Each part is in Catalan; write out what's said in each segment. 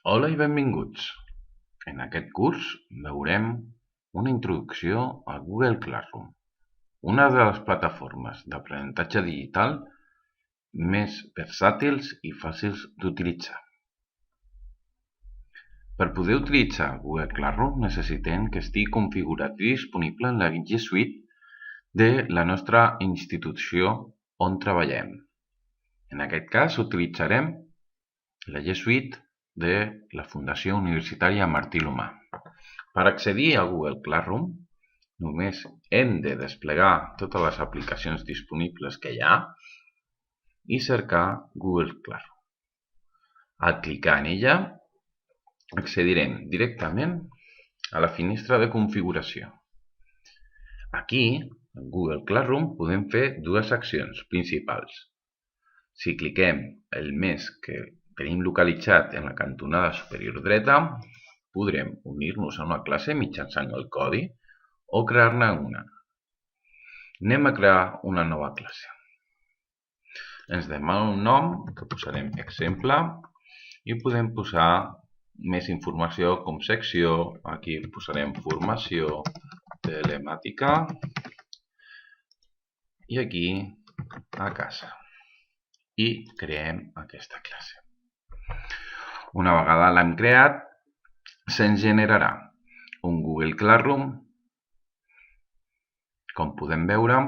Hola i benvinguts. En aquest curs veurem una introducció a Google Classroom, una de les plataformes d'aprenentatge digital més versàtils i fàcils d'utilitzar. Per poder utilitzar Google Classroom necessitem que estigui configurat i disponible en la G Suite de la nostra institució on treballem. En aquest cas utilitzarem la G Suite de la Fundació Universitària Martí l'Humà. Per accedir a Google Classroom, només hem de desplegar totes les aplicacions disponibles que hi ha i cercar Google Classroom. Al clicar en ella, accedirem directament a la finestra de configuració. Aquí, en Google Classroom, podem fer dues accions principals. Si cliquem el mes que tenim localitzat en la cantonada superior dreta, podrem unir-nos a una classe mitjançant el codi o crear-ne una. Anem a crear una nova classe. Ens demana un nom, que posarem exemple, i podem posar més informació com secció. Aquí posarem formació telemàtica i aquí a casa. I creem aquesta classe. Una vegada l'hem creat, se'ns generarà un Google Classroom, com podem veure,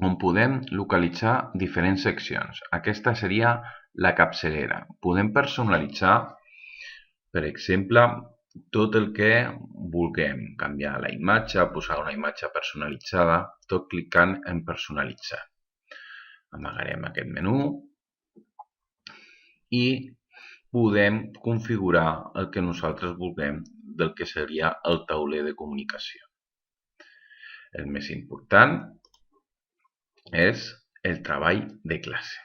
on podem localitzar diferents seccions. Aquesta seria la capçalera. Podem personalitzar, per exemple, tot el que vulguem. Canviar la imatge, posar una imatge personalitzada, tot clicant en personalitzar. Amagarem aquest menú i podem configurar el que nosaltres vulguem del que seria el tauler de comunicació. El més important és el treball de classe.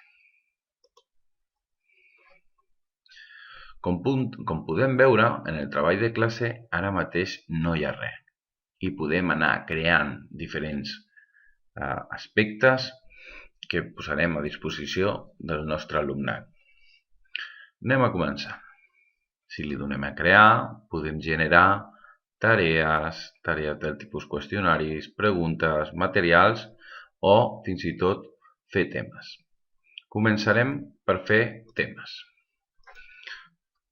Com podem veure, en el treball de classe ara mateix no hi ha res i podem anar creant diferents aspectes que posarem a disposició del nostre alumnat. Anem a començar. Si li donem a crear, podem generar tarees del tipus qüestionaris, preguntes, materials o fins i tot fer temes. Començarem per fer temes.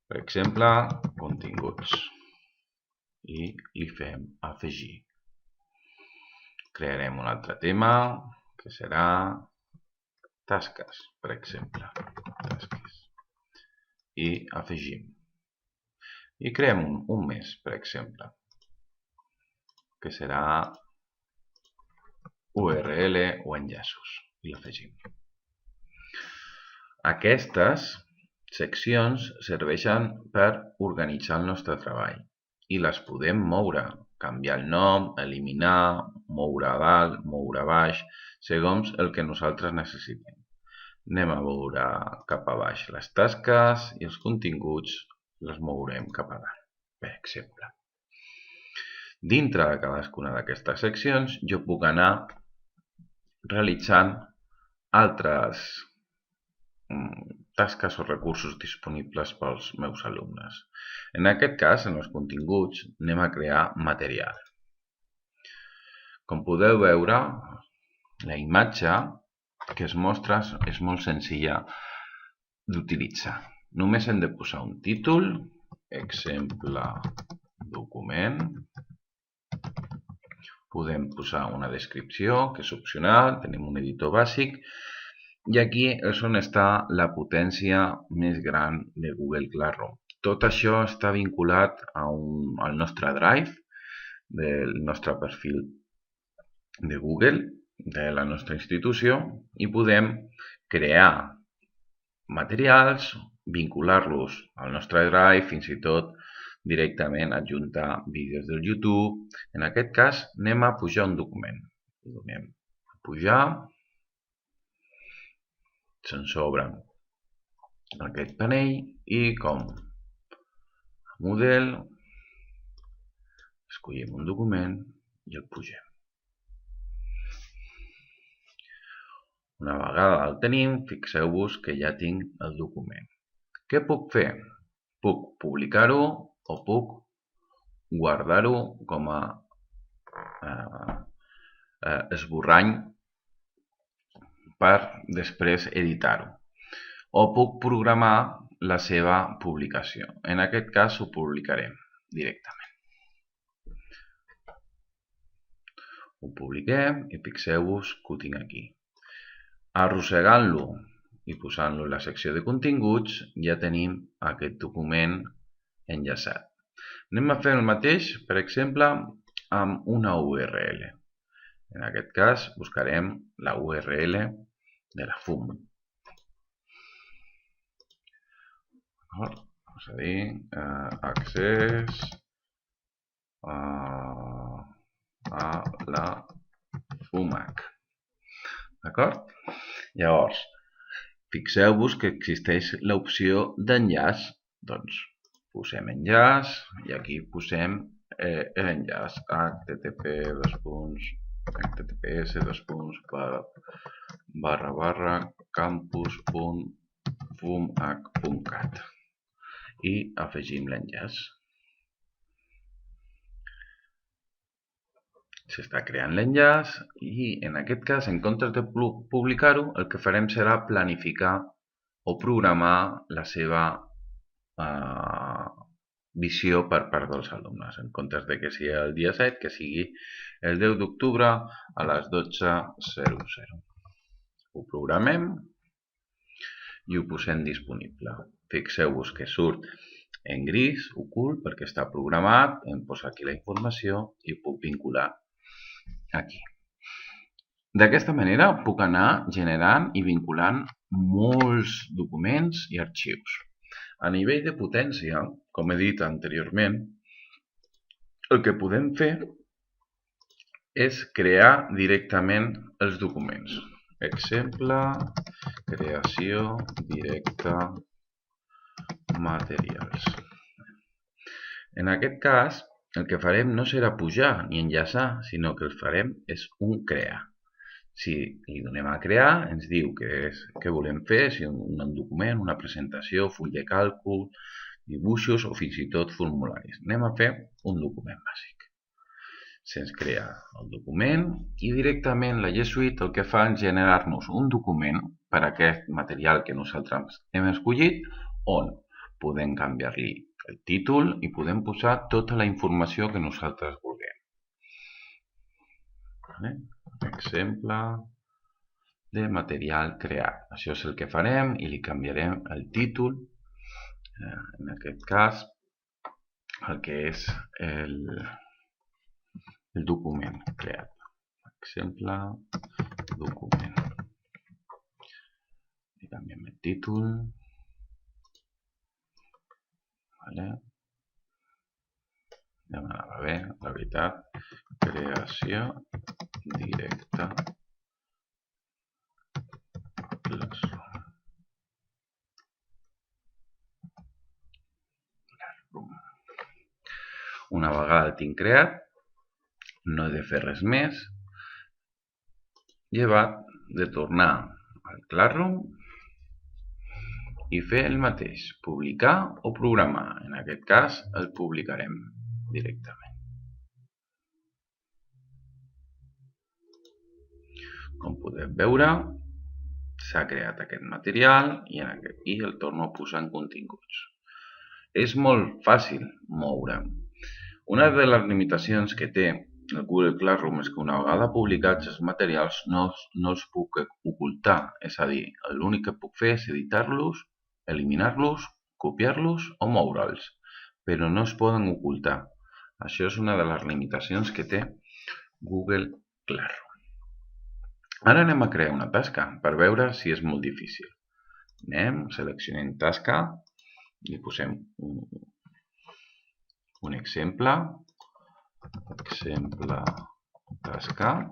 Per exemple, continguts. I li fem afegir. Crearem un altre tema que serà tasques, per exemple. Tasques. I afegim. I creem un mes, per exemple, que serà URL o enllaços. I l'afegim. Aquestes seccions serveixen per organitzar el nostre treball i les podem moure, canviar el nom, eliminar, moure a dalt, moure a baix, segons el que nosaltres necessitem. Anem a moure cap a baix les tasques i els continguts les mourem cap a dalt, per exemple. Dintre de cadascuna d'aquestes seccions jo puc anar realitzant altres tasques o recursos disponibles pels meus alumnes. En aquest cas, en els continguts, anem a crear material. Com podeu veure, la imatge que es mostra és molt senzilla d'utilitzar. Només hem de posar un títol, exemple document. Podem posar una descripció, que és opcional, tenim un editor bàsic, i aquí és on està la potència més gran de Google Classroom. Tot això està vinculat al nostre Drive, del nostre perfil de Google, de la nostra institució, i podem crear materials, vincular-los al nostre Drive, fins i tot directament adjuntar vídeos del YouTube. En aquest cas anem a pujar un document. Donem a pujar. Se'ns obre aquest panell i com a model escollim un document i el pugem. Una vegada el tenim, fixeu-vos que ja tinc el document. Què puc fer? Puc publicar-ho o puc guardar-ho com a esborrany per després editar-ho. O puc programar la seva publicació. En aquest cas ho publicarem directament. Ho publiquem i fixeu-vos que ho tinc aquí. Arrossegant-lo i posant-lo en la secció de continguts ja tenim aquest document enllaçat. Anem a fer el mateix, per exemple, amb una URL. En aquest cas buscarem la URL de la FUM. És a dir, accés a la FUMAC. D'acord? Llavors, fixeu-vos que existeix l'opció d'enllaç. Doncs posem enllaç i aquí posem l'enllaç https://campus.fumac.cat i afegim l'enllaç. S'està creant l'enllaç i en aquest cas, en comptes de publicar-ho, el que farem serà planificar o programar la seva visió per part dels alumnes. En comptes de que sigui el dia 7, que sigui el 10 d'octubre a les 12:00. Ho programem i ho posem disponible. Fixeu-vos que surt en gris, ocult, perquè està programat, em posa aquí la informació i puc vincular aquí. D'aquesta manera puc anar generant i vinculant molts documents i arxius. A nivell de potència, com he dit anteriorment, el que podem fer és crear directament els documents. Exemple, creació directa materials. En aquest cas, el que farem no serà pujar ni enllaçar, sinó que el farem és un crear. Si li donem a crear, ens diu què volem fer, si un document, una presentació, full de càlcul, dibuixos o fins i tot formularis. Anem a fer un document bàsic. Se'ns crea el document i directament la G Suite el que fa és generar-nos un document per a aquest material que nosaltres hem escollit, on podem canviar-li el títol i podem posar tota la informació que nosaltres vulguem. Exemple de material creat. Això és el que farem i li canviarem el títol, en aquest cas, el que és el document creat. Exemple, document. Li canviem el títol. Ja m'anava bé, la veritat. Creació directa Classroom. Una vegada el tinc creat, no he de fer res més, llevat de tornar al Classroom i fer el mateix, publicar o programar. En aquest cas el publicarem directament. Com podem veure, s'ha creat aquest material i el torno a posar en continguts. És molt fàcil moure. Una de les limitacions que té el Google Classroom és que una vegada publicats els materials no els puc ocultar. És a dir, l'únic que puc fer és editar-los, eliminar-los, copiar-los o moure'ls, però no es poden ocultar. Això és una de les limitacions que té Google Classroom. Ara anem a crear una tasca per veure si és molt difícil. Seleccionem tasca i posem un exemple. Exemple tasca.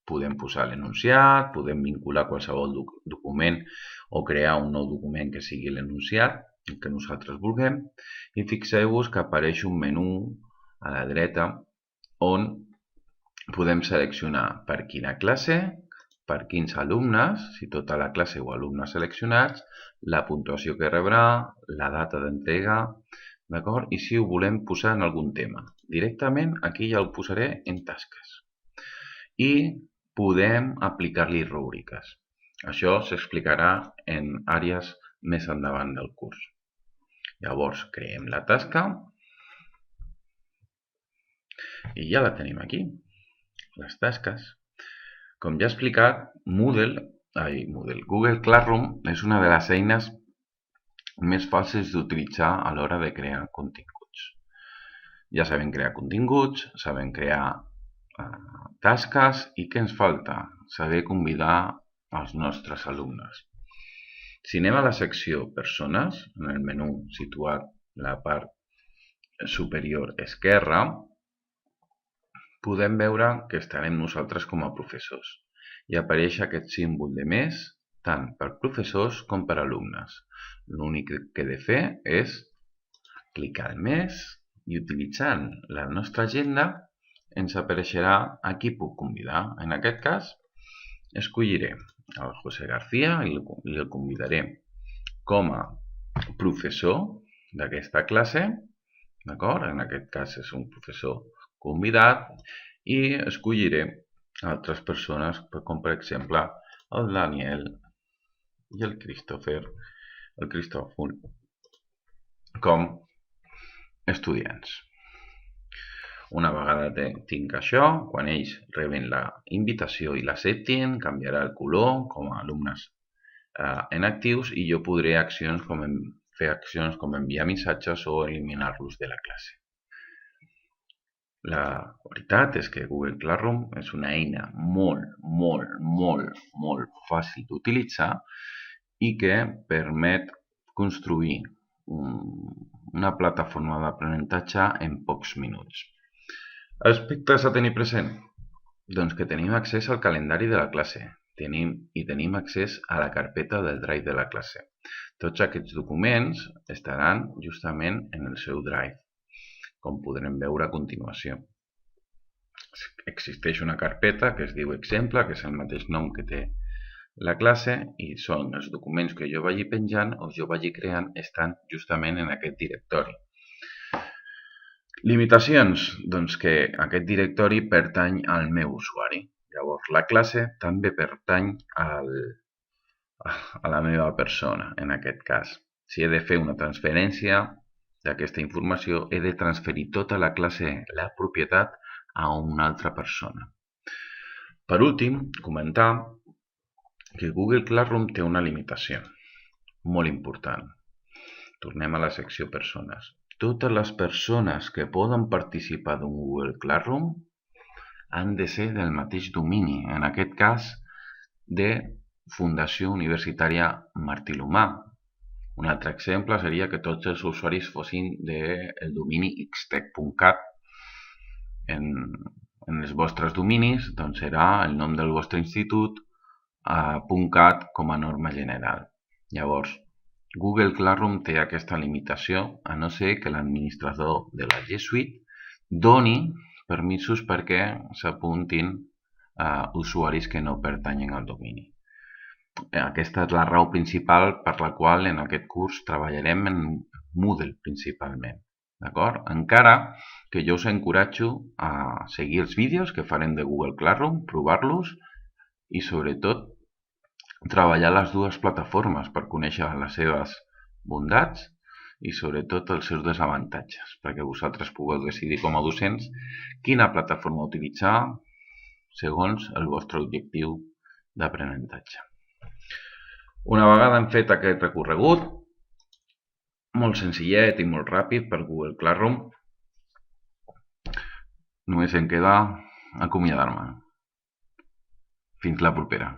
Podem posar l'enunciat, podem vincular qualsevol document o crear un nou document que sigui l'enunciat, el que nosaltres vulguem, i fixeu-vos que apareix un menú a la dreta on podem seleccionar per quina classe, per quins alumnes, si tota la classe o alumnes seleccionats, la puntuació que rebrà, la data d'entrega, d'acord? I si ho volem posar en algun tema. Directament aquí ja ho posaré en tasques. I podem aplicar-li rúbriques. Això s'explicarà en àrees més endavant del curs. Llavors creem la tasca i ja la tenim aquí, les tasques. Com ja he explicat, Google Classroom és una de les eines més fàcils d'utilitzar a l'hora de crear continguts. Ja sabem crear continguts, sabem crear tasques i què ens falta? Saber convidar els nostres alumnes. Si anem a la secció Persones, en el menú situat a la part superior esquerra, podem veure que estarem nosaltres com a professors i apareix aquest símbol de més tant per professors com per alumnes. L'únic que he de fer és clicar en més i utilitzant la nostra agenda ens apareixerà a qui puc convidar. En aquest cas, escolliré el José García i el convidaré com a professor d'aquesta classe, d'acord? En aquest cas és un professor convidat i escolliré altres persones com per exemple el Daniel i el Cristòfol com estudiants. Una vegada tinc això, quan ells reben la invitació i l'acceptin, canviarà el color com a alumnes inactius i jo podré fer accions com enviar missatges o eliminar-los de la classe. La veritat és que Google Classroom és una eina molt fàcil d'utilitzar i que permet construir una plataforma d'aprenentatge en pocs minuts. Aspectes a tenir present? Doncs que tenim accés al calendari de la classe i tenim accés a la carpeta del Drive de la classe. Tots aquests documents estaran justament en el seu Drive, com podrem veure a continuació. Existeix una carpeta que es diu Exemple, que és el mateix nom que té la classe, i són els documents que jo vagi penjant o jo vagi creant estan justament en aquest directori. Limitacions? Doncs que aquest directori pertany al meu usuari. Llavors la classe també pertany a la meva persona, en aquest cas. Si he de fer una transferència d'aquesta informació, he de transferir tota la classe, la propietat, a una altra persona. Per últim, comentar que Google Classroom té una limitació molt important. Tornem a la secció Persones. Totes les persones que poden participar d'un Google Classroom han de ser del mateix domini, en aquest cas de Fundació Universitària Martí l'Humà. Un altre exemple seria que tots els usuaris fossin del domini xtech.cat. En els vostres dominis doncs serà el nom del vostre institut .cat com a norma general. Llavors, Google Classroom té aquesta limitació a no ser que l'administrador de la G Suite doni permisos perquè s'apuntin usuaris que no pertanyen al domini. Aquesta és la raó principal per la qual en aquest curs treballarem en Moodle principalment. Encara que jo us encoratjo a seguir els vídeos que farem de Google Classroom, provar-los i sobretot treballar les dues plataformes per conèixer les seves bondats i sobretot els seus desavantatges, perquè vosaltres pugueu decidir com a docents quina plataforma utilitzar segons el vostre objectiu d'aprenentatge. Una vegada hem fet aquest recorregut, molt senzillet i molt ràpid per Google Classroom, només em queda acomiadar-me. Fins la propera.